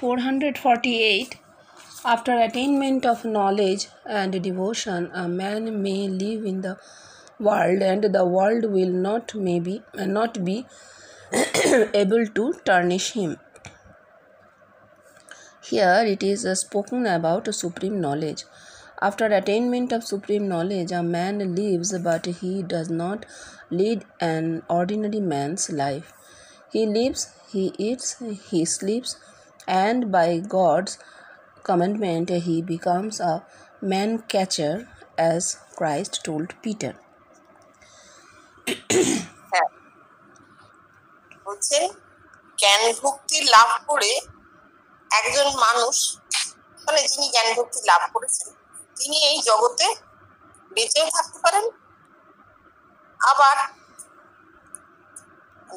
448. After attainment of knowledge and devotion, a man may live in the world, and the world will not be able to tarnish him. Here it is spoken about supreme knowledge. After attainment of supreme knowledge, a man lives, but he does not lead an ordinary man's life. He lives, he eats, he sleeps, and by God's commandment he becomes a man catcher, as Christ told Peter. বলছেন জ্ঞান ভক্তি লাভ করে একজন মানুষ, মানে যিনি জ্ঞান ভক্তি লাভ করেছেন তিনি এই জগতে বেঁচেও থাকতে পারেন, আবার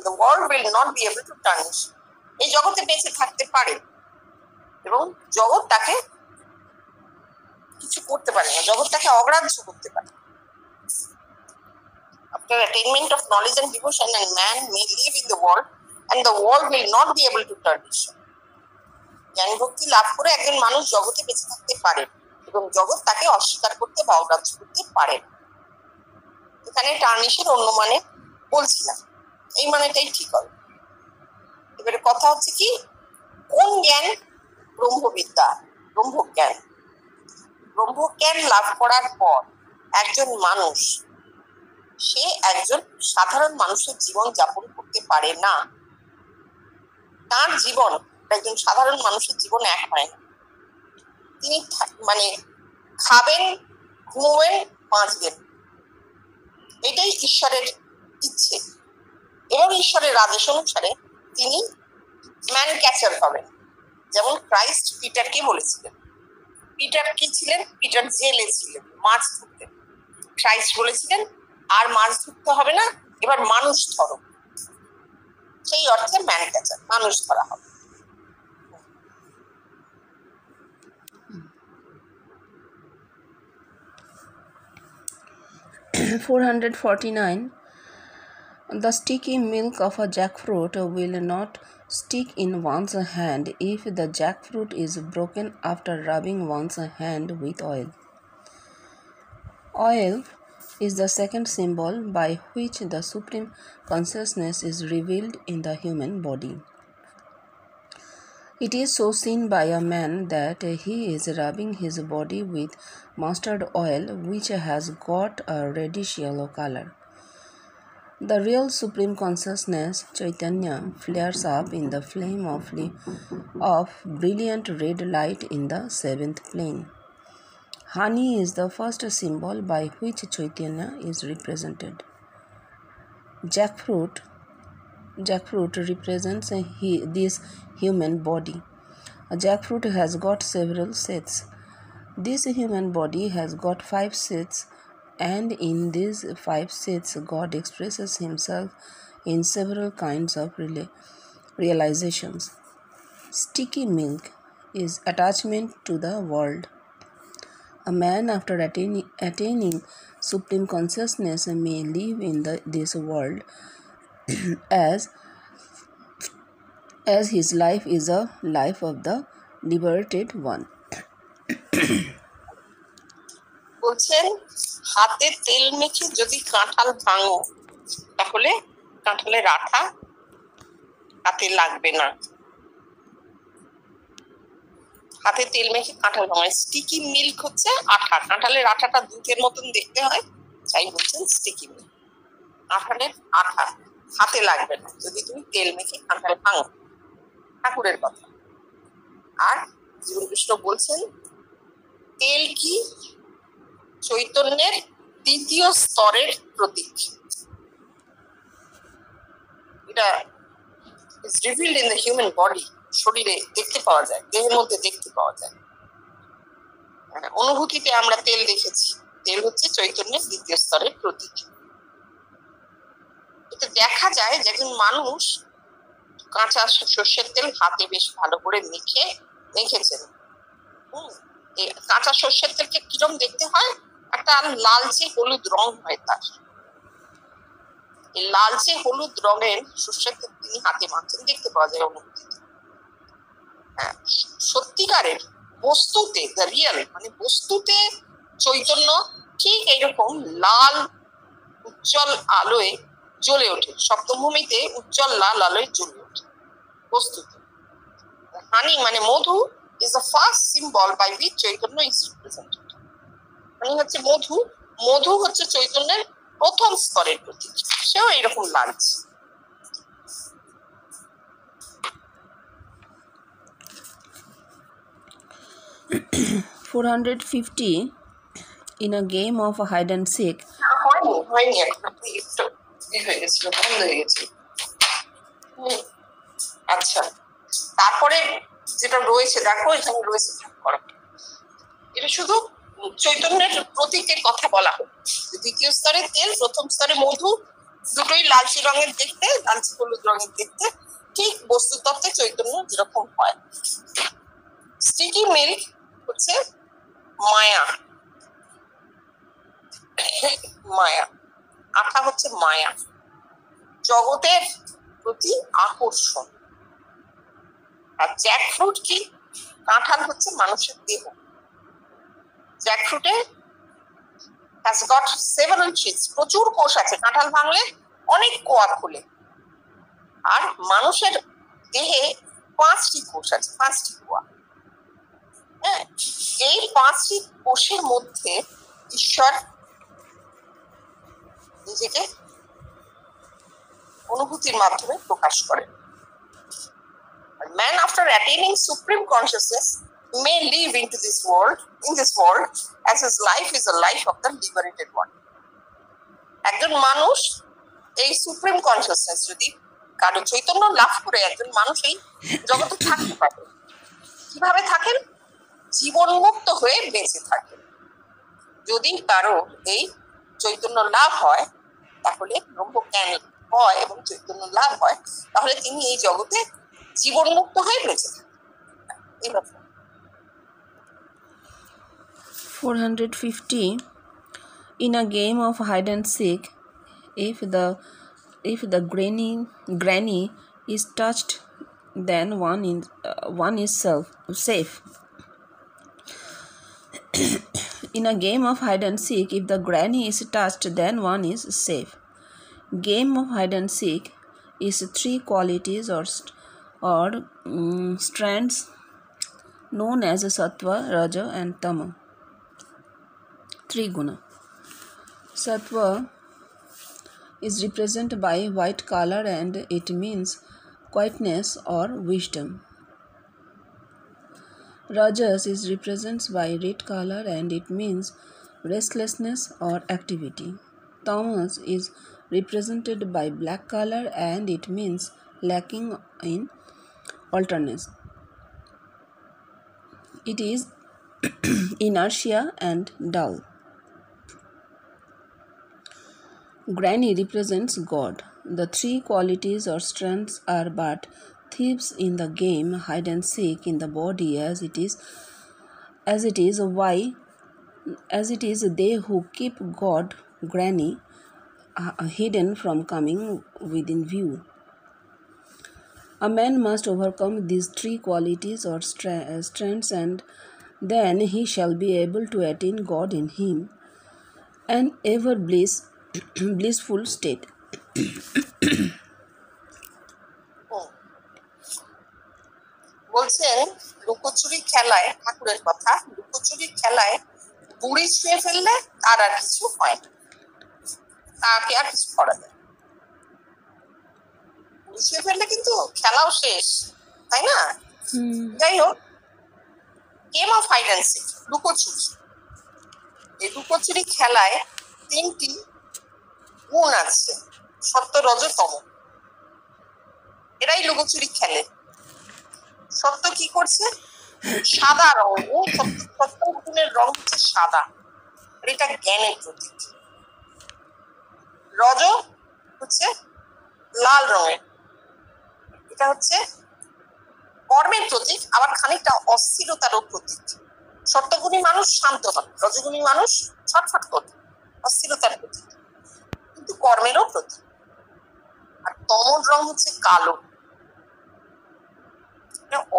the world will not be able to tarnish, এই জগতে বেঁচে থাকতে পারে এবং জগৎ তাকে কিছু করতে পারে না, জগৎ তাকে অগ্রাহ্য করতে পারে। After attainment of knowledge and devotion, a man may live in the world and the world will not be able to tarnish. জ্ঞান ভক্তি লাভ করে একজন মানুষ জগতে বেঁচে থাকতে পারে এবং জগৎ তাকে অস্বীকার করতে বা অগ্রাহ্য করতে পারে। এখানে টার্নিশের অন্য মানে বলছিলাম, এই মানেটাই ঠিক হবে। এবারে কথা হচ্ছে কি, কোন জ্ঞান? ব্রহ্মবিদ্যা, ব্রহ্মজ্ঞান। ব্রহ্মজ্ঞান লাভ করার পর একজন মানুষ, সে একজন সাধারণ মানুষের জীবন যাপন করতে পারে না। তার জীবন একজন সাধারণ মানুষের জীবন এক হয় না। তিনি মানে খাবেন, ঘুমোবেন, বাঁচবেন, এটাই ঈশ্বরের ইচ্ছে এবং ঈশ্বরের আদেশ অনুসারে তিনি ম্যান ক্যাচার হবেন। যেমন ক্রাইস্ট পিটারকে বলেছিলেন। পিটার কি ছিলেন? পিটার জেলে ছিলেন, মাছ ধরতেন। ক্রাইস্ট বলেছিলেন আর মাছ ধরতে হবে না, এবার মানুষ ধরো। সেই অর্থে ম্যান ক্যাচার, মানুষ ধরা হবে। 449. The sticky milk of a jackfruit will not stick in one's hand if the jackfruit is broken after rubbing one's hand with oil. Oil is the second symbol by which the supreme consciousness is revealed in the human body. It is so seen by a man that he is rubbing his body with mustard oil, which has got a reddish yellow color. The real supreme consciousness, Chaitanya, flares up in the flame of brilliant red light in the seventh plane. Honey is the first symbol by which Chaitanya is represented. Jackfruit represents this human body. A jackfruit has got several sets. This human body has got 5 sets, and in these 5 sets God expresses himself in several kinds of realizations. Sticky milk is attachment to the world. A man, after attaining supreme consciousness, may live in this world as his life is a life of the liberated one. বলছেন হাতে তেল মেখে যদি কাঁঠাল ভাঙো তাহলে কাঁঠালের আঠা হাতে লাগবে না। হাতে তেল মেখে কাঁঠাল ভাঙা, স্টিকি মিল্ক হচ্ছে আঠা। কাঁঠালের আঠাটা দুধের মতন দেখতে হয়, তাই বলছেন স্টিকি মিল্ক। কাঁঠালের আঠা হাতে লাগবে না যদি তুমি তেল মেখে কাঁঠাল ভাঙো, ঠাকুরের কথা। আর জীবন কৃষ্ণ বলছেন তেল কি? চৈতন্যের দ্বিতীয় স্তরের প্রতীক। এটা is revealed in the human body, শরীরে দেখতে পাওয়া যায়, দেহের মধ্যে দেখতে পাওয়া যায়। অনুভূতিতে আমরা তেল দেখেছি, তেল হচ্ছে চৈতন্যের দ্বিতীয় স্তরের প্রতীক। এটা দেখা যায় যে একজন মানুষ কাঁচা সর্ষের তেল হাতে বেশ ভালো করে মেখেছেন। কাঁচা সর্ষের তেলকে কিরম দেখতে হয়? একটা লালচে হলুদ রং হয় তার। এই লালচে হলুদ রঙের সর্ষের তেল তিনি হাতে মাখছেন, দেখতে পাওয়া যায় অনুভূতিতে। সত্যিকারের বস্তুতে, দ্য রিয়েল মানে বস্তুতে চৈতন্য ঠিক এইরকম লাল উজ্জ্বল আলোয় জ্বলে ওঠে, সপ্তভূমিতে উজ্জ্বল লাল আলোয় জ্বলে ওঠে বস্তুতে। হানি মানে মধু is the first symbol by which Chaitanya is represented. হানি হচ্ছে মধু, মধু হচ্ছে চৈতন্যের প্রথম স্তরের প্রতীক, সেও এরকম লাগছে। (450) In a game of hide and seek, হয়নি এখন, আপনি একটু হয়ে গেছিল, বন্ধ হয়ে গেছিল। আচ্ছা, তারপরে যেটা রয়েছে দেখো, এখানে রয়েছে, এটা শুধু চৈতন্যের প্রতীকের কথা বলা হোক। দ্বিতীয় স্তরে তেল, প্রথম স্তরে মধু, দুটোই লালচে রঙের দেখতে, লালচে হলুদ রঙের দেখতে, ঠিক বস্তুতত্ত্বে চৈতন্য যেরকম হয়। স্টিকি মিল্ক হচ্ছে মায়া, মায়া, আঠা হচ্ছে মায়া, জগতের প্রতি আকর্ষণ। আর জ্যাকফ্রুট কি? কাঁঠাল হচ্ছে মানুষের দেহ। জ্যাকফ্রুটে has got several sheets, প্রচুর কোষ আছে, কাঁঠাল ভাঙলে অনেক কোয়া খোলে। আর মানুষের দেহে 5টি কোষ আছে, 5টি কোয়া। হ্যাঁ, এই 5টি কোষের মধ্যে ঈশ্বর নিজেকে অনুভূতির মাধ্যমে প্রকাশ করেন। Man, after attaining supreme consciousness, may live in this world as his life is a life of the liberated one. একজন মানুষ এই সুপ্রিম কনসিয়াসনেস যদি কারো চৈতন্য লাভ করে, একজন মানুষ এই জগতে থাকতে পারে। কিভাবে থাকেন? জীবন মুক্ত হয়ে বেঁচে থাকেন। যদি কারো এই চৈতন্য লাভ হয়, তাহলে ব্রহ্মজ্ঞান হয় এবং চৈতন্য লাভ হয়, তাহলে তিনি এই জগতে জীবন মুক্ত হয়ে বেঁচে থাকেন। 450 In a game of hide and seek, if the granny is touched, then one is safe. In a game of hide and seek, if the granny is touched, then one is safe. Game of hide and seek is 3 qualities or strands known as Sattva, Raja and Tama. 3 guna. Sattva is represented by white color and it means quietness or wisdom. Rajas is represented by red color and it means restlessness or activity. Tamas is represented by black color and it means lacking in alertness. It is inertia and dull. Granny represents God. The 3 qualities or strengths are but thieves in the game hide and seek in the body as it is they who keep God, Granny, hidden from coming within view. A man must overcome these 3 qualities or strengths and then he shall be able to attain God in him, an ever blissful state. বলছেন লুকোচুরি খেলায়, ঠাকুরের কথা, লুকোচুরি খেলায় বুড়ি ছুঁয়ে ফেললে তার আর কিছু হয় না, তাকে আর কিছু করা যায়। বুড়ি ছুঁয়ে ফেললে কিন্তু খেলাও শেষ, তাই না? যাই হোক, game of hide and seek, লুকোচুরি। এই লুকোচুরি খেলায় 3টি গুণ আছে, সত্য, রজ, তম। এরাই লুকোচুরি খেলে। সত্য কি করছে? সাদা রং, সত্য গুণের রং হচ্ছে সাদা, এটা জ্ঞানের প্রতীক। রজ হচ্ছে লাল রঙের, এটা হচ্ছে কর্মের প্রতীক, আবার খানিকটা অস্থিরতারও প্রতীক। সত্যগুণী মানুষ শান্ত হন, রজগুণী মানুষ ছটফট করে, অস্থিরতার প্রতীক, কিন্তু কর্মেরও প্রতীক। আর তমর রং হচ্ছে কালো,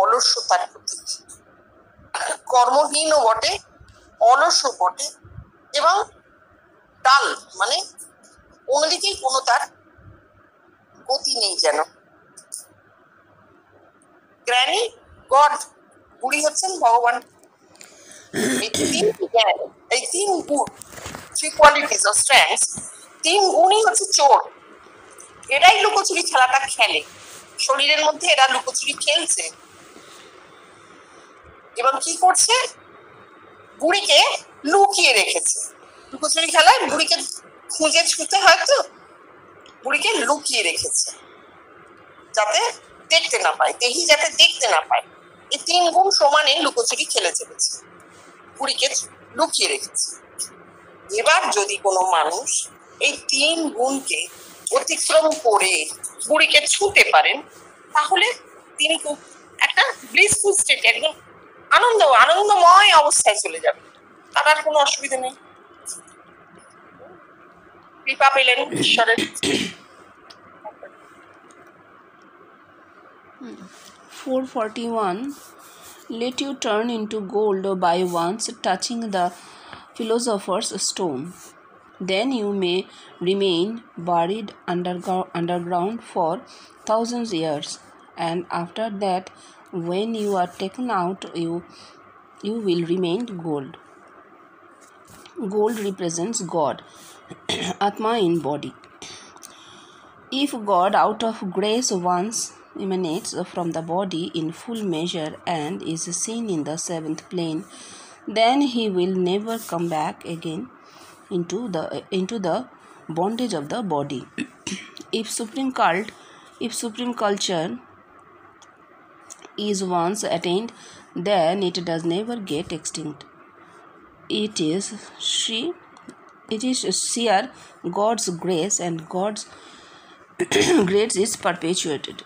অলস্যতার প্রতীক। কর্মহীনও বটে, অলস্য বটে, এবং ডাল মানে কোনো দিকেই কোনো তার গতি নেই যেন। গ্র্যানি গড, বুড়ি হচ্ছেন ভগবান। এই তিন গুণ, থ্রি কোয়ালিটিজ অফ স্ট্রেংথস, তিন গুণই হচ্ছে চোর। এরাই লুকোচুরি খেলাটা খেলে, শরীরের মধ্যে এরা লুকোচুরি খেলছে এবং কি করছে, বুড়িকে লুকিয়ে রেখেছে। লুকোচুরি খেলায় বুড়িকে খুঁজে ছুঁতে হয়তো বুড়িকে লুকিয়ে রেখেছে যাতে দেখতে না পায়, দেহি যাতে দেখতে না পায়। এই তিন গুণ সমানে লুকোচুরি খেলে চলেছে, বুড়িকে লুকিয়ে রেখেছে। এবার যদি কোনো মানুষ এই তিন গুণকে অতিক্রম করে বুড়িকে ছুঁতে পারেন, তাহলে তিনি খুব একটা ব্লিসফুল স্টেট, একদম আনন্দময় অবস্থায় চলে যাবেন, তার আর কোনো অসুবিধা নেই। কৃপা পেলেন ঈশ্বরের। 441. Let you turn into gold by once touching the philosopher's stone. Then you may remain buried underground for thousands of years, and after that, when you are taken out, you will remain gold. Gold represents God, Atma in body. If God out of grace once emanates from the body in full measure and is seen in the seventh plane, then he will never come back again into the bondage of the body. If supreme culture is once attained, then it does never get extinct. It is sheer God's grace, and God's grace is perpetuated.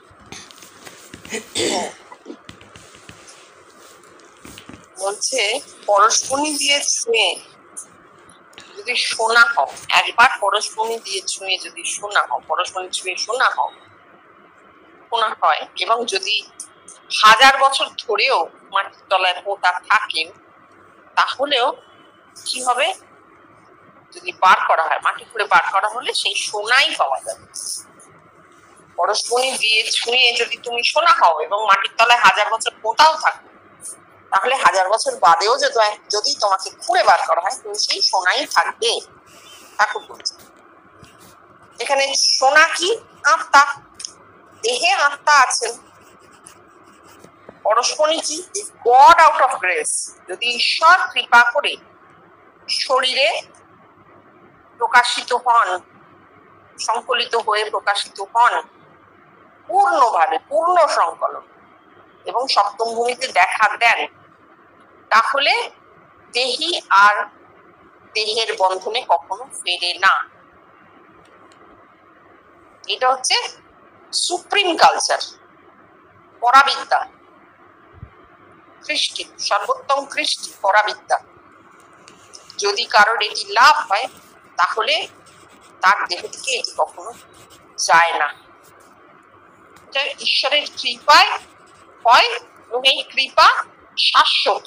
বলছে পরশমণি দিয়ে ছুঁয়ে যদি সোনা হও, একবার পরশমণি দিয়ে ছুঁয়ে যদি সোনা হও, পরশমণি ছুঁয়ে সোনা হও, সোনা হয়, এবং যদি 1000 বছর ধরেও মাটির তলায় পোতা থাকেন, তাহলেও কি হবে, যদি বার করা হয়, মাটি খুঁড়ে বার করা হলে সেই সোনাই পাওয়া যাবে। পরশমণি দিয়ে ছুঁয়ে যদি তুমি সোনা হও এবং মাটির তলায় 1000 বছর পোতাও থাকো, তাহলে 1000 বছর বাদেও যদি তোমাকে খুঁড়ে বার করা হয়, তুমি সেই সোনাই থাকবে। ঠাকুর বলছে এখানে সোনা কি, আত্মা, দেহে আত্মা আছেন। পরশমণি কি, গড আউট অফ গ্রেস, যদি ঈশ্বর কৃপা করে শরীরে প্রকাশিত হন, সংকলিত হয়ে প্রকাশিত হন পূর্ণভাবে, পূর্ণ সংকলন, এবং সপ্তম ভূমিতে দেখা দেন, তাহলে দেহি আর দেহের বন্ধনে কখনো ফেরে না। এটা হচ্ছে সুপ্রিম কালচার, পরাবিদ্যা, কৃষ্টি, সর্বোত্তম কৃষ্টি, পরাবিদ্যা। যদি কারোর এটি লাভ হয়, তাহলে তার দেহ থেকে এটি কখনো যায় না। এটা ঈশ্বরের কৃপায় হয়, এবং এই কৃপা শাশ্বত,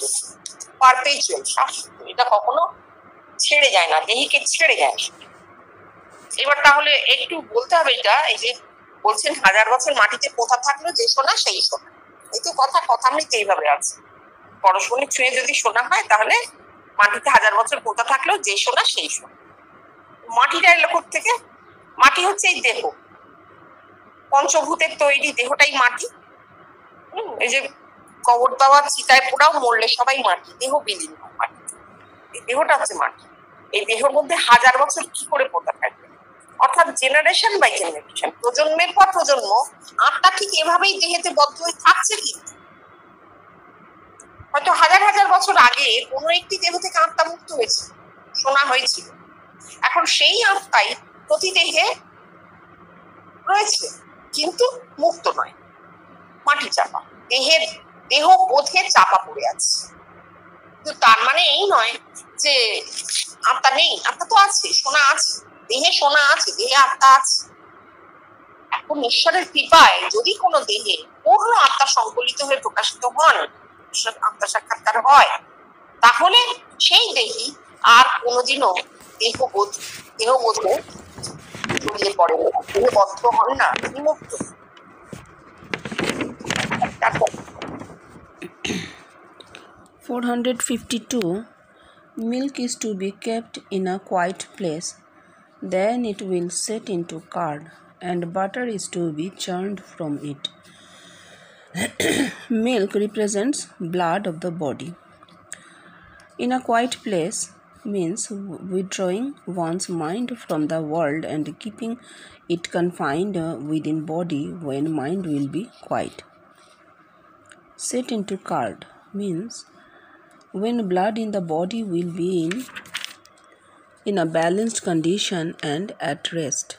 পারপেচুয়াল, শাশ্বত, এটা কখনো ছেড়ে যায় না, দেহিকে ছেড়ে যায়। এবার তাহলে একটু বলতে হবে এটা, এই যে বলছেন 1000 বছর মাটিতে পোতা থাকলো যে সোনা সেই সোনা, এই তো কথামৃত এইভাবে আছে। পরশমণি ছুঁয়ে যদি সোনা হয়, তাহলে মাটিতে 1000 বছর পোতা থাকলেও যে সোনা সেই সোনা। মাটিটা এলো থেকে, মাটি হচ্ছে এই দেহ, পঞ্চভূতের তৈরি দেহটাই মাটি। এই যে কবর দেওয়া, চিতায় পোড়াও, মরলে সবাই মাটি, দেহ বিলীন হয় মাটি, এই দেহটা হচ্ছে মাটি। এই দেহের মধ্যে 1000 বছর কি করে পোতা থাকবে, অর্থাৎ জেনারেশন বাই জেনারেশন, প্রজন্মের পর প্রজন্ম আত্মা ঠিক এভাবেই দেহেতে বদ্ধ হয়ে থাকছে। কিন্তু হয়তো 1000 বছর আগে কোনো একটি দেহ থেকে আত্মা মুক্ত হয়েছে, শোনা হয়েছিল, এখন সেই আত্মাই প্রতি দেহে রয়েছে, কিন্তু মুক্ত নয়, মাটি চাপা, দেহ বোধে চাপা পড়ে আছে। কিন্তু তার মানে এই নয় যে আত্মা নেই, আত্মা তো আছে, সোনা আছে, দেহে সোনা আছে, দেহে আত্মা আছে। কোন ঈশ্বরের কৃপায় যদি কোনো দেহে পূর্ণ আত্মা সংকলিত হয়ে প্রকাশিত হন, আত্মা সাক্ষাৎকার হয়, তাহলে সেই দেহী আর কোনোদিনও দেহবোধে জড়িয়ে পড়ে না, দেহবদ্ধ হন না, বিমুক্ত। 452. Milk is to be kept in a quiet place, then it will set into curd, and butter is to be churned from it. Milk represents blood of the body. In a quiet place means withdrawing one's mind from the world and keeping it confined within body when mind will be quiet. Set into curd means when blood in the body will be in a balanced condition and at rest.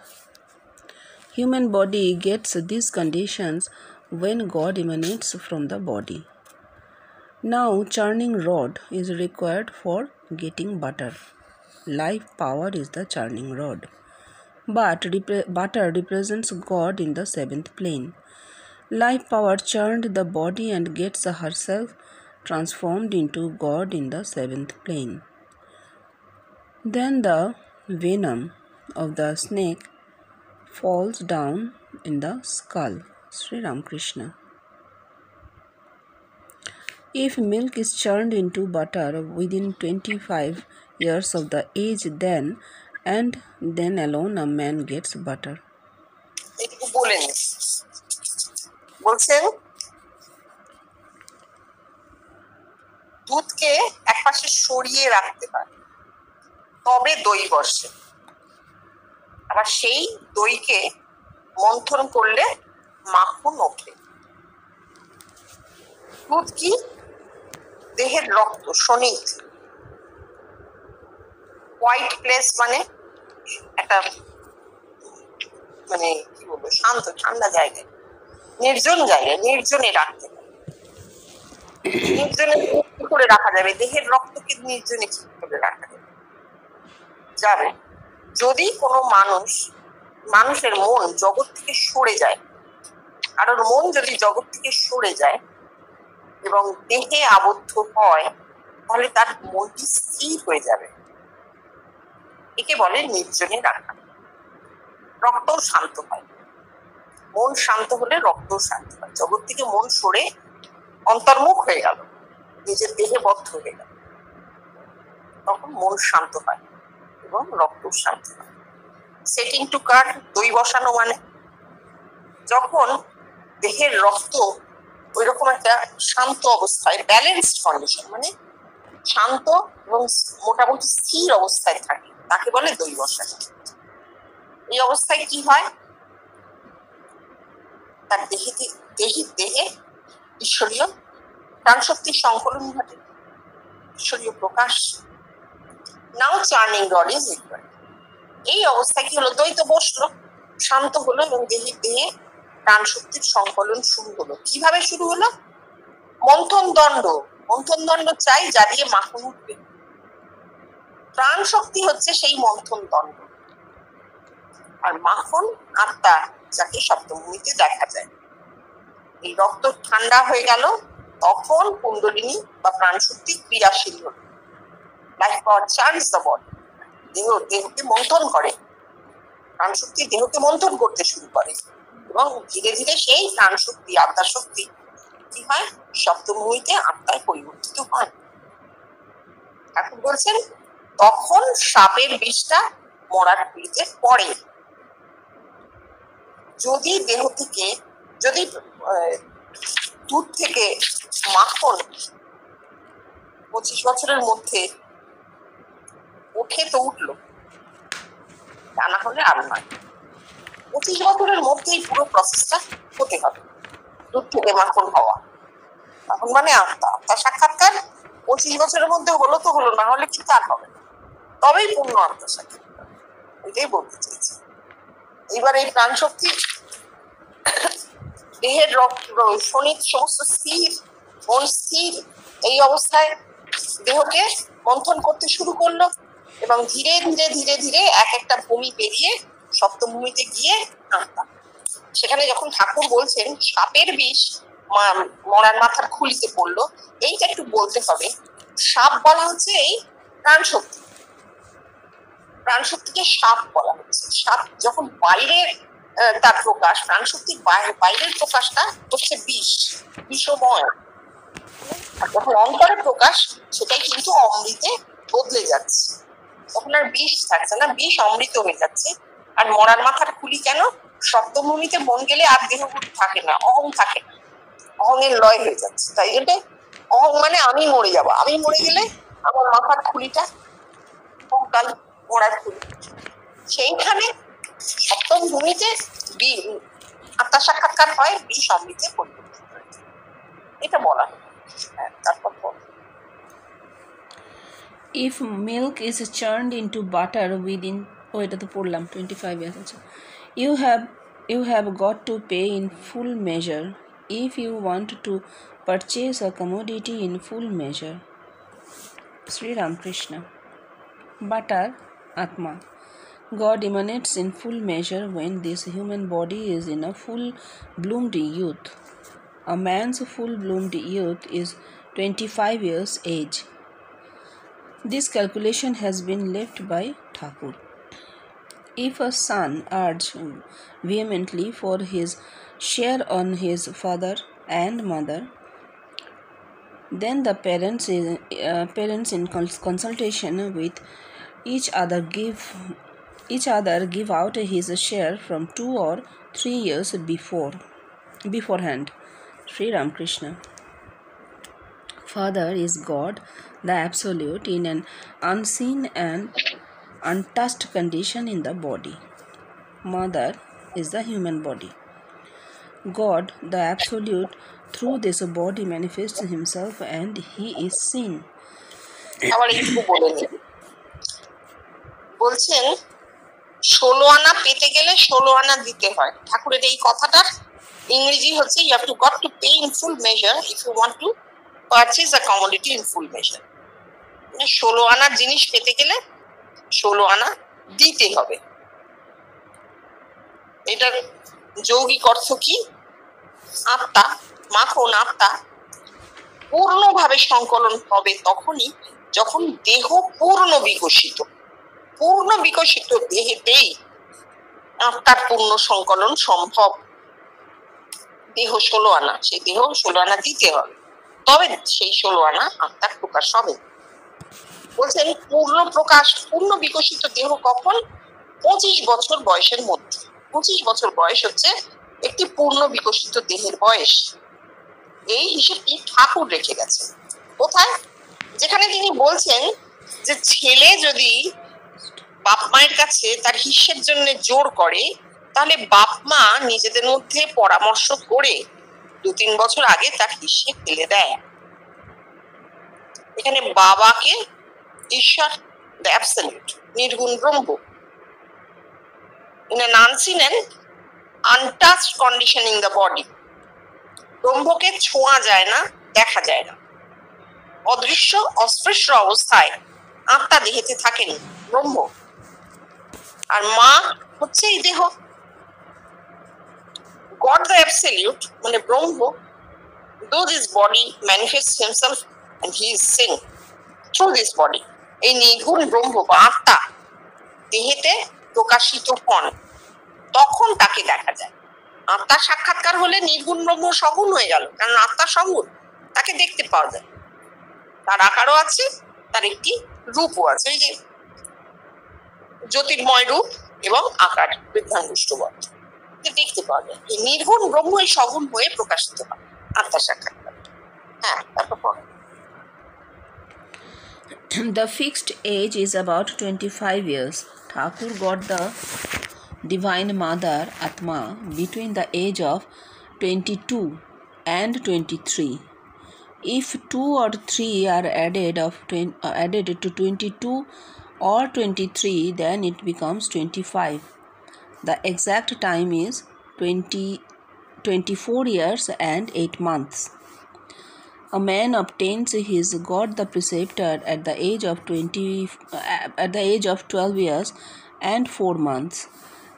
Human body gets these conditions when God emanates from the body. Now churning rod is required for getting butter. Life power is the churning rod. But butter represents God in the seventh plane. Life power churned the body and gets herself transformed into God in the seventh plane. Then the venom of the snake falls down in the skull. Sri Ramakrishna. If milk is churned into butter within 25 years of the age, then alone a man gets butter. বলছেন দুধকে একপাশে সরিয়ে রাখতে হয়, তবে দই বসে। আবার সেই দইকে মন্থন করলে মাখন ওঠে। দুধ কি? দেহের রক্ত, শোণিত। হোয়াইট প্লেস মানে একটা কি বলবো, শান্ত ঠান্ডা জায়গায়, নির্জন জায়গায়, নির্জনে রাখতে হবে। নির্জনে কি করে রাখা যাবে? দেহের রক্তকে নির্জনে কি করে রাখা যাবে? যদি কোনো মানুষের মন জগৎ থেকে সরে যায়, কারোর মন যদি জগৎ থেকে সরে যায় এবং দেহে আবদ্ধ হয়, তাহলে তার মনটি স্থির হয়ে যাবে। একে বলে নির্জনে রাখা। রক্তও শান্ত হয়। মন শান্ত হলে রক্তও শান্ত হয়। জগৎ থেকে মন সরে অন্তর্মুখ হয়ে গেল, নিজের দেহে বদ্ধ হয়ে গেল, তখন মন শান্ত হয় এবং রক্তও শান্ত হয়। সেটিং টু কার্ড, দই বসানো মানে যখন দেহের রক্ত ওই রকম একটা শান্ত অবস্থায়, ব্যালেন্সড কন্ডিশন মানে শান্ত এবং মোটামুটি স্থির অবস্থায় থাকে, তাকে বলে দই বসানো। এই অবস্থায় কি হয়? তার দেহে ঈশ্বরীয় প্রাণশক্তির সংকলন ঘটে, ঈশ্বরীয় প্রকাশ। নাও চার্নিং রড ইজ রিকোয়ার্ড। এই অবস্থায় কি হলো? দই তো বসলো, শান্ত হলো এবং দেহে প্রাণশক্তির সংকলন শুরু হলো। কিভাবে শুরু হলো? মন্থন দণ্ড চাই যা দিয়ে মাখন উঠবে। প্রাণ শক্তি হচ্ছে সেই মন্থন দণ্ড, আর মাখন আত্মা, যাকে সপ্তমভূমিতে দেখা যায়। এই রক্ত ঠান্ডা হয়ে গেল, তখন কুণ্ডলিনী বা প্রাণশক্তি ক্রিয়াশীল হল। Life power charge the body, দেহকে মন্থন করে। প্রাণশক্তি দেহকে মন্থন করতে শুরু করে এবং ধীরে ধীরে সেই প্রাণশক্তি, আত্মার শক্তি কি হয়? সপ্তমভূমিতে আত্মায় পরিবর্তিত হয়। ঠাকুর বলছেন তখন সাপের বিষটা মরার খুলিতে পড়ে। যদি দেহ থেকে, যদি দুধ থেকে মাখন 25 বছরের মধ্যে ওঠে তো উঠলো, তা না হলে আর নয়। 25 বছরের মধ্যেই পুরো প্রসেসটা হতে হবে, দুধ থেকে মাখন হওয়া। তখন মানে আত্মা সাক্ষাৎকার 25 বছরের মধ্যে হলো তো হলো, না হলে কিন্তু আর হবে না, তবেই পূর্ণ আত্মা সাক্ষাৎকার। এটাই বলতে চাইছি। এবার এই প্রাণ শক্তি দেহের শোণিত সমস্ত স্থির, মন স্থির, এই অবস্থায় দেহকে মন্থন করতে শুরু করলো এবং ধীরে ধীরে ধীরে ধীরে এক একটা ভূমি পেরিয়ে সপ্তম ভূমিতে গিয়ে আত্মা। সেখানে যখন ঠাকুর বলছেন সাপের বিষ মরার মাথার খুলিতে পড়লো, এইটা একটু বলতে হবে। সাপ বলা হচ্ছে এই প্রাণ শক্তি, প্রাণ শক্তিকে সাপ বলা হচ্ছে। সাপ যখন বাইরের তার প্রকাশ, প্রাণ শক্তির বাইরের প্রকাশটা হচ্ছে বিষ, বিষময়। আর যখন অন্তরের প্রকাশ, সেটাই কিন্তু অমৃতে বদলে যাচ্ছে। তখন আর বিষ থাকছে না, বিষ অমৃত হয়ে যাচ্ছে। আর মরার মাথার খুলি কেন? সপ্তভূমিতে মন গেলে আর দেহবোধ থাকে না, অহং থাকে না, অহংয়ের লয় হয়ে যাচ্ছে। তাই জন্য অহং মানে আমি মরে যাবো, আমি মরে গেলে আমার মাথার খুলিটা কঙ্কাল, মরার খুলি, সেইখানে সপ্তম ভূমিতে আত্মা সাক্ষাৎকার হয়, বিষ অমৃতে পরিবর্তিত হয়েছে, এটা বলা হয়। তারপর If milk is churned into butter within, এটা তো পড়লাম 25 years আছে, you have got to pay in full measure if you want to purchase a commodity in full measure. Sri Ramakrishna. Butter, Atma. God emanates in full measure when this human body is in a full-bloomed youth. A man's full-bloomed youth is 25 years age. This calculation has been left by Thakur. If a son urges vehemently for his share on his father and mother, then the parents in consultation with each other give out his share from 2 or 3 years beforehand. Sri Ramakrishna. Father is God, the Absolute, in an unseen and untouched condition in the body. Mother is the human body. God, the Absolute, through this body manifests himself and he is seen. বলছেন 16 আনা পেতে গেলে 16 আনা দিতে হয়। ঠাকুরের এই কথাটার ইংরেজি হচ্ছে you have to got to pay in full measure if you want to purchase a commodity in full measure. 16 আনার জিনিস পেতে গেলে 16 আনা দিতে হবে। এটার যৌগিক অর্থ কি? আত্মা, মাখন আত্মা পূর্ণভাবে সংকলন হবে তখনই যখন দেহ পূর্ণ বিকশিত দেহেতেই আত্মার পূর্ণ সংকলন সম্ভব। দেহ 16 আনা, সেই দেহ 16 আনা দিতে হবে, তবে সেই 16 আনা আত্মার প্রকাশ হবে। বলছেন পূর্ণ বিকশিত দেহ কখন? 25 বছর বয়সের মধ্যে। 25 বছর বয়স হচ্ছে একটি পূর্ণ বিকশিত দেহের বয়স। এই হিসেবটি ঠাকুর রেখে গেছেন। কোথায়? যেখানে তিনি বলছেন যে ছেলে যদি বাপ মায়ের কাছে তার হিস্যের জন্য জোর করে, তাহলে বাপ মা নিজেদের মধ্যে পরামর্শ করে 2-3 বছর আগে তার হিস্যে ফেলে দেয়। এখানে বাবাকে ঈশ্বর, the absolute, নির্গুণ Brahma, in an unseen and untouched condition in the body. ব্রহ্মকে ছোঁয়া যায় না, দেখা যায় না, অদৃশ্য অস্পৃশ্য অবস্থায় আত্মা দেহেতে থাকেন ব্রহ্ম, আর মা হচ্ছে এই দেহ। God the absolute মানে ব্রহ্ম, though this body manifests himself and he is seen through this body, এই নির্গুণ ব্রহ্ম বা আত্মা দেহেতে প্রকাশিত হন, তখন তাকে দেখা যায়। আত্মার সাক্ষাৎকার হলে নির্গুণ ব্রহ্ম সগুণ হয়ে গেল, কারণ আত্মা সগুণ, তাকে দেখতে পাওয়া যায়। তার আকারও আছে, তার একটি রূপও আছে, এই যে জ্যোতির্ময় রূপ এবং আকার বৃদ্ধাঙ্গুষ্ঠবৎ, দেখতে পাওয়া যায়। এই নির্গুণ ব্রহ্মই সগুণ হয়ে প্রকাশিত হয় আত্মার সাক্ষাৎকার। হ্যাঁ, তারপর The fixed age is about 25 years. Thakur got the Divine Mother Atma between the age of 22 and 23. If 2 or 3 are added to 22 or 23, then it becomes 25. The exact time is 24 years and 8 months. A man obtains his God the Preceptor at the age of 12 years and 4 months.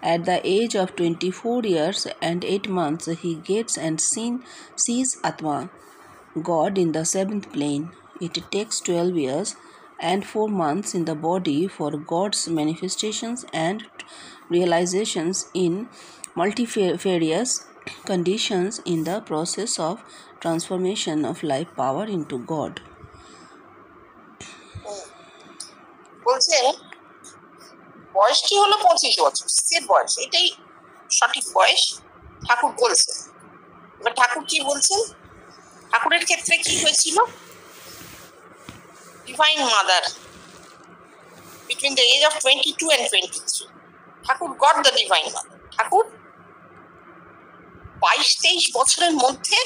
At the age of 24 years and 8 months, he gets and sees Atma, God in the seventh plane. It takes 12 years and 4 months in the body for God's manifestations and realizations in multifarious conditions in the process of transformation of life power into God. বলছেন বয়সটি হলো 25 বছর, স্থির বয়স, এটাই সঠিক বয়স ঠাকুর বলছেন। এবার ঠাকুর কি বলছেন? ঠাকুরের ক্ষেত্রে কি হয়েছিল? Divine mother between the age of 22 and 23, Thakur got the divine mother. Thakur 22-23 বছরের মধ্যে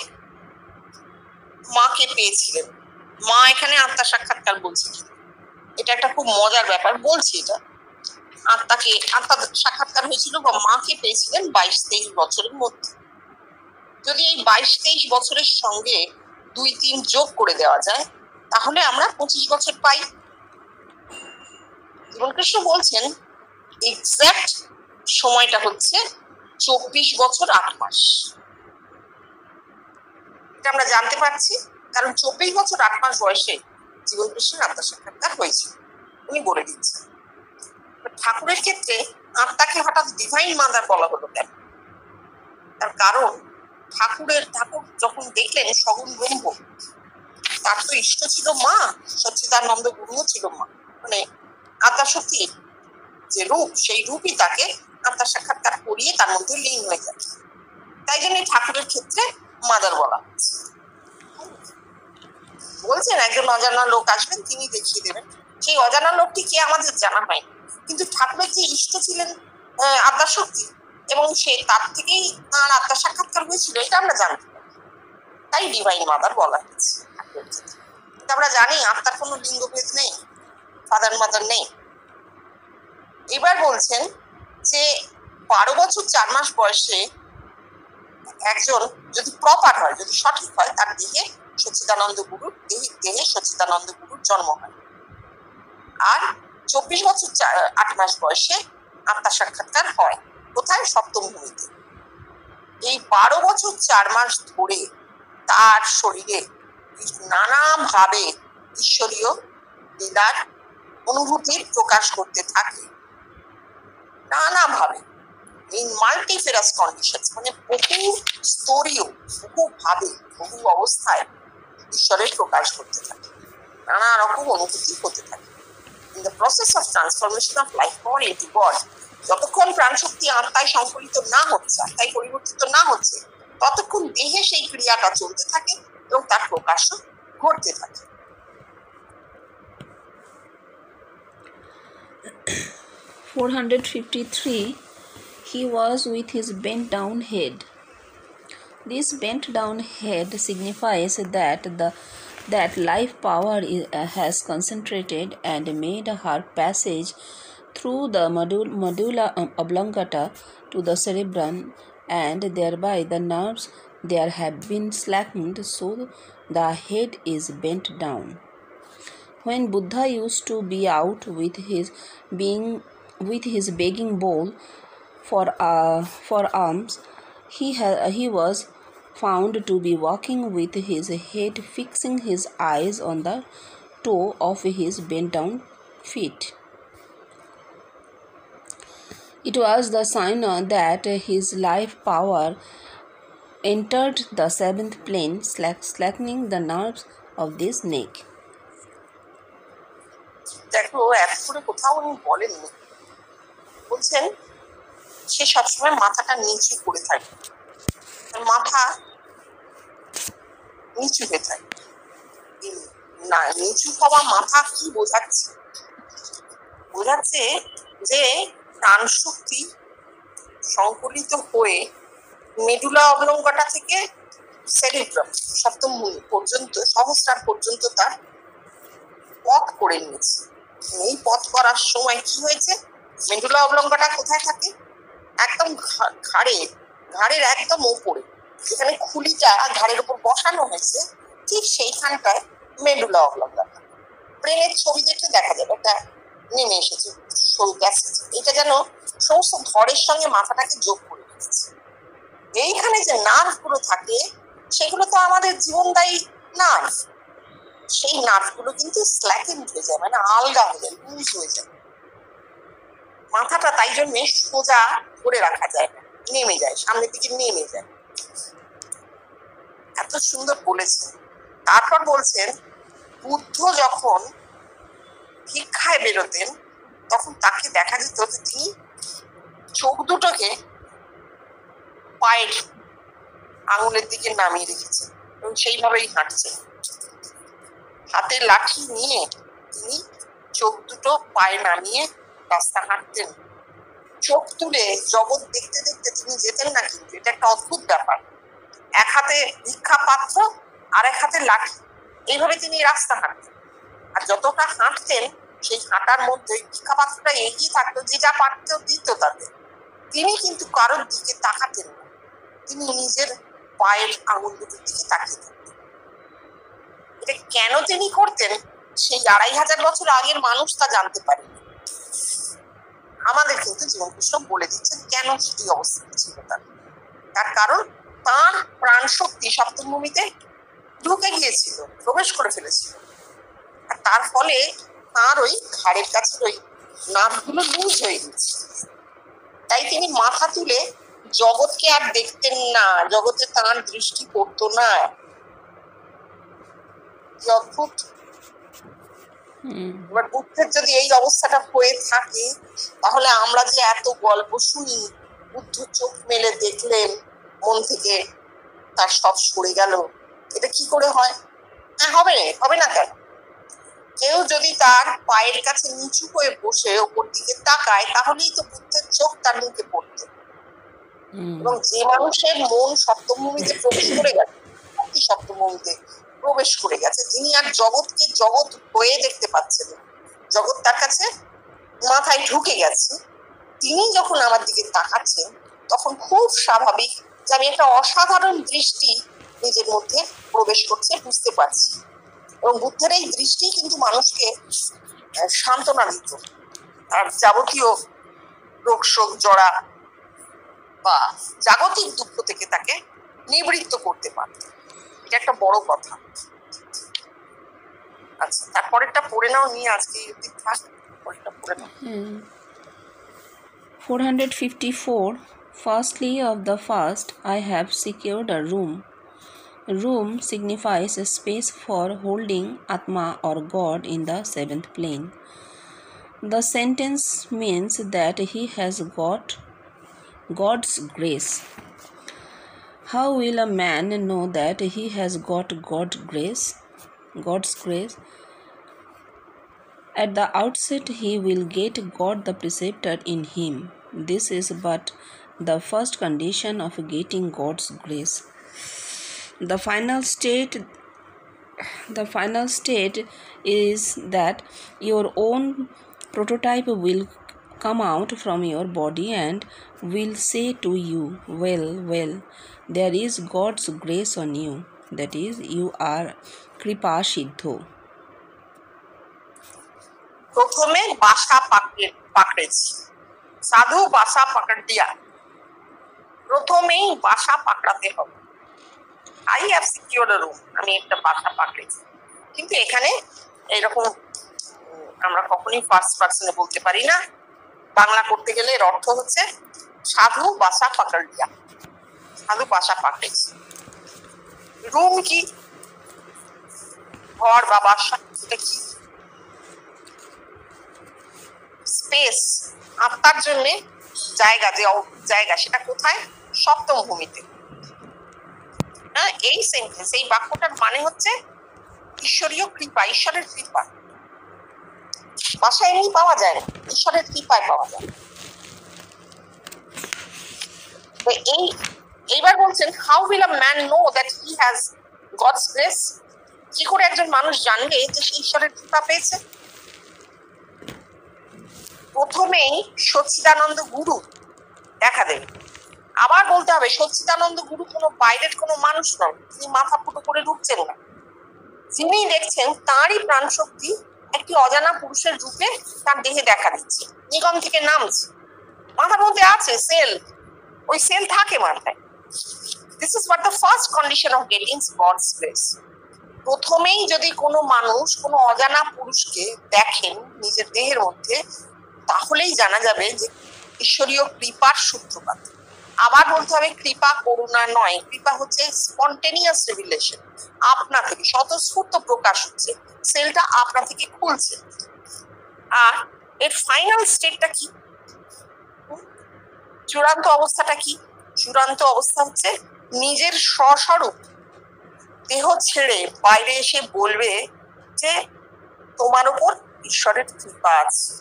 মাকে পেয়েছিলেন। মা এখানে আত্মা সাক্ষাৎকার বলছে, এটা একটা খুব মজার ব্যাপার। বলছি এটা আত্মা সাক্ষাৎকার হয়েছিল বা মাকে পেয়েছিলেন 22-23 বছরের মধ্যে। যদি এই 22-23 বছরের সঙ্গে 2-3 যোগ করে দেওয়া যায় তাহলে আমরা 25 বছর পাই। জীবনকৃষ্ণ বলছেন এক্সাক্ট সময়টা হচ্ছে 24 বছর 8 মাস। এটা আমরা জানতে পারছি কারণ 24 বছর 8 মাস বয়সে জীবনকৃষ্ণের আত্মা সাক্ষাৎকার হয়েছিল। উনি বলে দিচ্ছেন। ঠাকুরের ক্ষেত্রে আত্মাকে হঠাৎ ডিভাইন মাদার বলা হলো কেন? তার কারণ ঠাকুর যখন দেখলেন সগুণ ব্রহ্ম, তার তো ইষ্ট ছিল মা, সচ্চিদানন্দ গুরুও ছিল মা, মানে আত্মা শক্তি যে রূপ, সেই রূপই তাকে আত্মা সাক্ষাৎকার করিয়ে তার মধ্যে লীন হয়ে যায়। তাই জন্য ঠাকুরের ক্ষেত্রে মাদার বলা হচ্ছে। বলছেন একজন অজানা লোক আসবেন, তিনি দেখিয়ে দেবেন। সেই অজানা লোকটি কে আমাদের জানা হয়নি, কিন্তু ঠাকুরের যে ইষ্ট ছিলেন আত্মা শক্তি এবং সে তার থেকেই তার আত্মা সাক্ষাৎকার হয়েছিল, এটা আমরা জানতে পারি। তাই ডিভাইন মাদার বলা হয়েছে। আমরা জানি আত্মার কোনো লিঙ্গভেদ নেই, ফাদার মাদার নেই। এবার বলছেন যে 12 বছর 4 মাস বয়সে একজন যদি প্রপার হয়, যদি সঠিক হয়, তার দেহে সচ্চিদানন্দ গুরুর দেহে সচ্চিদানন্দ গুরুর জন্ম হয়। আর 24 বছর 8 মাস বয়সে আত্মা সাক্ষাৎকার হয়। কোথায়? সপ্তম ভূমিতে। এই 12 বছর 4 মাস ধরে তার শরীরে নানাভাবে ঈশ্বরীয় লীলার অনুভূতির প্রকাশ করতে থাকে, নানাভাবে, ইন মাল্টিফেরাস কন্ডিশনস, মানে বহু স্তরীয়, বহুভাবে, বহু অবস্থায় ঈশ্বরের প্রকাশ করতে থাকে, নানা রকম অনুভূতি হতে থাকে। In the process of transformation of life power into god, যতক্ষণ প্রাণশক্তি আত্মায় সংকলিত না হচ্ছে, আত্মায় পরিবর্তিত না হচ্ছে, ততক্ষণ দেহে সেই ক্রিয়াটা চলতে থাকে এবং তার প্রকাশও ঘটতে থাকে। 453. He was with his bent down head. This bent down head signifies that life power has concentrated and made her passage through the medulla oblongata to the cerebrum, and thereby the nerves there have been slackened, so the head is bent down. When Buddha used to be out with his begging bowl for alms, he was found to be walking with his head fixing his eyes on the toe of his bent down feet. It was the sign that his life power entered the seventh plane, slackening the nerves of this neck. দেখো, এক করে কোথাও উনি বলেননি। বলছেন সে সবসময় মাথাটা নিচু করে থাকে, মাথা নিচু হয়ে থাকে। না, নিচু হওয়া মাথা কি বোঝাচ্ছে? বোঝাচ্ছে যে প্রাণ শক্তি সংকলিত হয়ে মেডুলা অবলঙ্গটা থেকে সেরিব্রাম, সপ্তম ভূমি পর্যন্ত, সহস্রার পর্যন্ত তার পথ করে নিয়েছে। এই পথ করার সময় কি হয়েছে? মেডুলা অবলঙ্গটা কোথায় থাকে? একদম ঘাড়ের একদম উপরে, যেখানে খুলিটা ঘাড়ের উপর বসানো হয়েছে, ঠিক সেইখানটায় মেডুলা অবলঙ্গটা। ব্রেনের ছবি দেখে দেখা যাবে এটা নেমে এসেছে, এটা যেন সমস্ত ধরের সঙ্গে মাথাটাকে যোগ করে রেখেছে। এইখানে যে নার্ভ গুলো থাকে সেগুলো তো আমাদের জীবনদায়ী নার্ভ, সেই নার্ভ গুলো কিন্তু স্ল্যাকেন্ড হয়ে যায়, মানে আলগা হয়ে যায়, লুজ হয়ে যায়। মাথাটা তাই জন্য সোজা ধরে রাখা যায় না, নেমে যায়, সামনের দিকে নেমে যায়। এত সুন্দর বলেছেন। তারপর বলছেন বুদ্ধ যখন ভিক্ষায় বেরোতেন তখন তাকে দেখা যেত যে তিনি চোখ দুটোকে পায়ের আঙুলের দিকে নামিয়ে রেখেছেন এবং সেইভাবেই হাঁটছেন। হাতে লাঠি নিয়ে তিনি চোখ দুটো পায়ে নামিয়ে রাস্তা হাঁটতেন। চোখ তুলে জগৎ দেখতে দেখতে তিনি যেতেন না, কিন্তু এটা একটা অদ্ভুত ব্যাপার। এক হাতে ভিক্ষা পাত্র আর এক হাতে লাঠি, এইভাবে তিনি রাস্তা হাঁটতেন। আর যতটা হাঁটতেন সেই হাঁটার মধ্যে ভিক্ষা পাত্রটা এগিয়ে থাকতো, যে যা পারত দিত তাদের। তিনি কিন্তু কারোর দিকে তাকাতেন না, তিনি নিজের পায়ের আঙুল দুটোর দিকে তাকিয়ে থাকতেন। এটা কেন তিনি করতেন সেই 2500 বছর আগের মানুষ তা জানতে পারেন। আমাদের কিন্তু জীবনকৃষ্ণ বলে দিচ্ছেন কেন এই অবস্থা ছিল তার কারণ তার প্রাণ শক্তি সপ্তম ভূমিতে ঢুকে গিয়েছিল, প্রবেশ করে ফেলেছিল। আর তার ফলে তার ওই ঘাড়ের কাছে ওই নার্ভগুলো লুজ হয়ে গেছে। তাই তিনি মাথা তুলে জগৎকে আর দেখতেন না, জগতে তার দৃষ্টি পড়তো না। কি অদ্ভুত! এবার বুদ্ধের যদি এই অবস্থাটা হয়ে থাকে তাহলে আমরা যে এত গল্প শুনি, বুদ্ধ চোখ মেলে দেখলেন, মন থেকে তার সব সরে গেল, এটা কি করে হয়? হবে না কেন? কেউ যদি তার পায়ের কাছে নিচু হয়ে বসে ওপর দিকে তাকায় তাহলেই তো বুদ্ধের চোখ তার মুখে পড়তো। এবং যে মানুষের মন সপ্তমভূমিতে প্রবেশ করে গেছে, সপ্তমভূমিতে প্রবেশ করে গেছে, যিনি আর জগৎকে জগৎ হয়ে দেখতে পাচ্ছেন, জগৎ তার কাছে মাথায় ঢুকে গেছে, তিনি যখন আমার দিকে তাকাচ্ছেন তখন খুব স্বাভাবিক যে আমি একটা অসাধারণ দৃষ্টি নিজের মধ্যে প্রবেশ করছে বুঝতে পারছি। এবং বুদ্ধের এই দৃষ্টি কিন্তু মানুষকে সান্ত্বনা দিত, আর যাবতীয় রোগ শোক জড়া বা জাগতিক দুঃখ থেকে তাকে নিবৃত্ত করতে পারত। এটা একটা বড় কথা। আচ্ছা, তারপরেরটা পড়ে নাও, নিয়ে আজকে পরেরটা পড়ে নাও। 454. Firstly of the first, I have secured a room. Room signifies a space for holding Atma or God in the seventh plane. The sentence means that he has got God's grace. How will a man know that he has got God's grace? At the outset, he will get God the preceptor in him. This is but the first condition of getting God's grace. The final state is that your own prototype will come out from your body and will say to you, well, there is God's grace on you. That is, you are Kripa Siddho. প্রথমে বাসা পাকড়েছি, সাধু বাসা পাকড় দিয়া। প্রথমেই বাসা পাকড়াতে হবে। I have secured a room, আমি একটা বাসা পাকড়েছি। কিন্তু এখানে এইরকম আমরা কখনোই ফার্স্ট পার্সনে বলতে পারি না। বাংলা করতে গেলে এর অর্থ হচ্ছে সাধু বাসা পাকড় দিয়া, সাধু বাসা পাকড়েছি। রুম কি? ঘর বা বাসা, এটা কি? স্পেস, আত্মার জন্য জায়গা, যে জায়গা সেটা কোথায়? সপ্তম ভূমিতে। হ্যাঁ, এই সেন্টেন্স, এই বাক্যটার মানে হচ্ছে ঈশ্বরীয় কৃপা, ঈশ্বরের কৃপা। বাসা এমনি পাওয়া যায় না, ঈশ্বরের কৃপায় পাওয়া যায়। তো এইবার বলছেন, how will a man know that he has God's grace? কি করে একজন মানুষ জানবে যে সে ঈশ্বরের কৃপা পেয়েছে? প্রথমেই সচ্চিদানন্দ গুরু দেখা দেবে। আবার বলতে হবে, সচ্চিদানন্দ গুরু কোনো বাইরের কোনো মানুষ নন, তিনি মাথা ফুটো করে ঢুকছেন না। যিনি দেখছেন তাঁরই প্রাণ শক্তি একটি অজানা পুরুষের রূপে তার দেহে দেখা দিচ্ছে, নিগম থেকে নামছে। মাথার মধ্যে আছে সেল, ওই সেল থাকে মাথায়। This is what the first condition of getting God's grace. প্রথমেই যদি কোনো মানুষ কোনো অজানা পুরুষকে দেখেন নিজের দেহের মধ্যে, তাহলেই জানা যাবে যে ঈশ্বরীয় কৃপার সূত্রপাত। আবার বলতে হবে কৃপা করুণা নয়, কৃপা হচ্ছে স্পন্টেনিয়াস রিভিলেশন, আপনা থেকে স্বতঃস্ফূর্ত প্রকাশ হচ্ছে, সেলটা আপনা থেকে খুলছে। আর এর ফাইনাল স্টেটটা কি, চূড়ান্ত অবস্থাটা কি? চূড়ান্ত অবস্থা হচ্ছে নিজের স্বস্বরূপ দেহ ছেড়ে বাইরে এসে বলবে যে তোমার উপর ঈশ্বরের কৃপা আছে,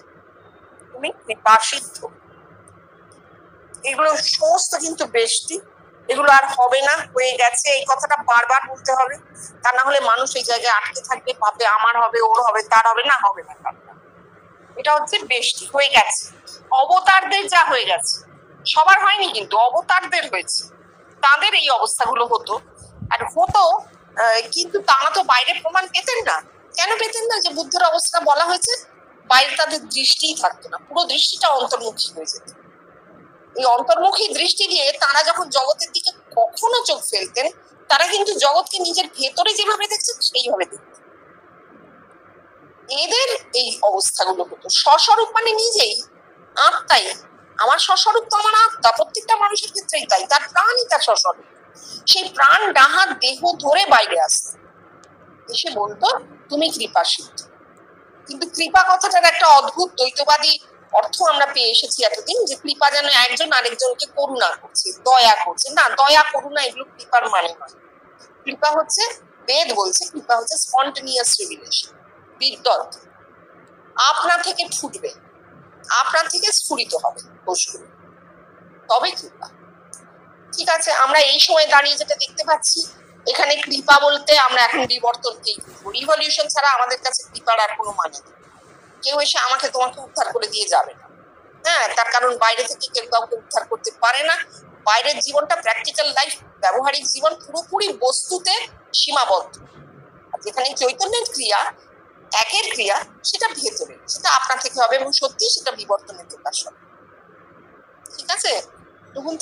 তুমি কৃপাসিদ্ধ। এগুলো সমস্ত কিন্তু বেশটি, এগুলো আর হবে না, হয়ে গেছে। এই কথাটা বারবার বলতে হবে, তা না হলে মানুষ এই জায়গায় আটকে থাকবে, পাবে আমার হবে, ওর হবে, তার হবে না, হবে না। এটা হচ্ছে বেশটি, হয়ে গেছে। অবতারদের যা হয়ে গেছে, সবার হয়নি কিন্তু, অবতারদের হয়েছে, তাদের এই অবস্থাগুলো হতো। আর হতো কিন্তু তারা তো বাইরে প্রমাণ পেতেন না। কেন পেতেন না? যে বুদ্ধের অবস্থা বলা হয়েছে, বাইরে তাদের দৃষ্টিই থাকতো না, পুরো দৃষ্টিটা অন্তর্মুখী হয়ে যেত। এই অন্তর্মুখী দৃষ্টি দিয়ে তারা যখন জগতের দিকে কখনো চোখ ফেলতেন, তারা কিন্তু জগৎকে নিজের ভেতরে যেভাবে দেখছেন সেইভাবে দেখতেন। এদের এই অবস্থাগুলো হতো। স্বস্বরূপ মানে নিজেই, আত্মাই। আমার স্বস্বরূপ তো আমার আত্মা, প্রত্যেকটা মানুষের ক্ষেত্রেই তাই, তার প্রাণই তার স্বস্বরূপ। সেই প্রাণ ডাহাত দেহ ধরে বাইরে আসতো, এসে বলতো তুমি কৃপাসিদ্ধ। কিন্তু কৃপা কথাটার একটা অদ্ভুত দ্বৈতবাদী অর্থ আমরা পেয়ে এসেছি এতদিন, যে কৃপা যেন একজন আরেকজনকে করুণা করছে, দয়া করছে। না, দয়া করুণা এগুলো কৃপার মানে নয়। কৃপা হচ্ছে, বেদ বলছে কৃপা হচ্ছে স্পন্টেনিয়াস রিভিলেশন, বিদ্যৎ, আপনা থেকে ফুটবে, আপনা থেকে স্ফুরিত হবে দোষগুলো, তবে কৃপা। ঠিক আছে, আমরা এই সময় দাঁড়িয়ে যেটা দেখতে পাচ্ছি, এখানে কৃপা বলতে আমরা এখন বিবর্তনকেই বুঝবো। রিভলিউশন ছাড়া আমাদের কাছে কৃপার আর কোনো মানে নেই। কেউ এসে আমাকে তোমাকে উদ্ধার করে দিয়ে যাবে না। হ্যাঁ, তার কারণ বাইরে থেকে কেউ কাউকে উদ্ধার করতে পারে না। বাইরের জীবনটা, প্র্যাকটিক্যাল লাইফ, ব্যবহারিক জীবন পুরোপুরি বস্তুতে সীমাবদ্ধ। যেখানে চৈতন্যের ক্রিয়া, একের ক্রিয়া, সেটা ভেতরে, সেটা আপনা থেকে হবে এবং সত্যি সেটা বিবর্তনের প্রকাশ হবে। ঠিক আছে, তখন